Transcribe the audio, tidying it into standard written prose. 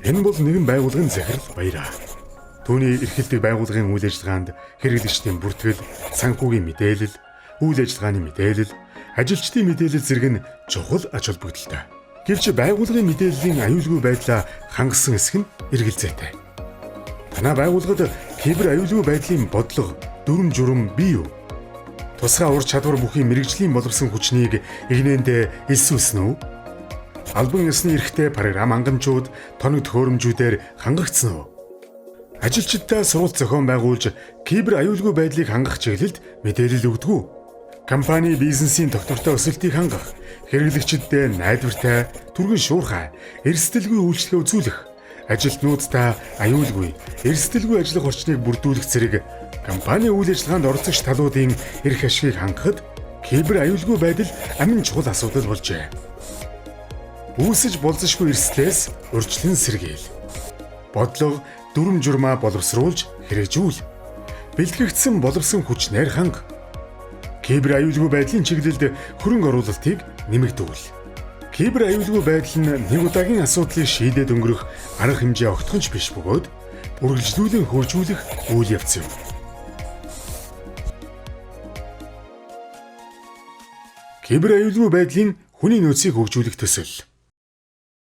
Энэ бол нэгэн байгууллагын захирал баяраа. Түүний эрхэлдэг байгууллагын үйл ажиллагаанд хэрэглэгчдийн бүртгэл, санхүүгийн мэдээлэл, үйл ажиллагааны мэдээлэл, ажилчдын мэдээлэл зэрэг нь чухал ач холбогдолтой. Гэвч байгууллагын мэдээллийн аюулгүй байдлаа хангасан хэсэг нь эргэлзээтэй. Танай байгууллагад кибер аюулгүй байдлын бодлого, дүрм журам бий юу? Тусгай ур чадвар бүхий мэрэгжлийн боловсон хүчнийг игнэндээ элсүүлсэн үү? Албан ёсны эрхтэй програм хангамжууд, тоног төхөөрөмжүүдээр хангагдсан уу? Ажилчдаа сургалт зохион байгуулж кибер аюулгүй байдлыг хангах чиглэлд мэдээлэл өгдөг үү? Компани бизнесийн доктортой өсөлтийг хангах, хэрэглэгчдэд найдвартай, түргэн шуурхай, эрсдэлгүй үйлчлэгээ үзүүлэх, ажилтнуудтай аюулгүй, эрсдэлгүй ажиллах орчныг бүрдүүлэх зэрэг компани үйл ажиллагаанд оролцогч талуудын эрх ашигыг хангахад кибер аюулгүй байдал амин чухал асуудал болжээ. Үүсэж болзошгүй эрсдлээс урьдчилан сэргээл. Бодлого, дүрм журмаа боловсруулж хэрэгжүүл. Бэлтгэгдсэн боловсон хүч найр ханга. Кибер аюулгүй байдлын чиглэлд хөрөнгө оруулалтыг нэмэгдүүл. Кибер аюулгүй байдал нь нэг удаагийн асуудлыг шийдээд өнгөрөх арга хэмжээ огтхонч биш бөгөөд үргэлжлүүлэн хөгжүүлэх үйл явц юм. Кибер аюулгүй байдлын хүний нөөцийг хөгжүүлэх төсөл.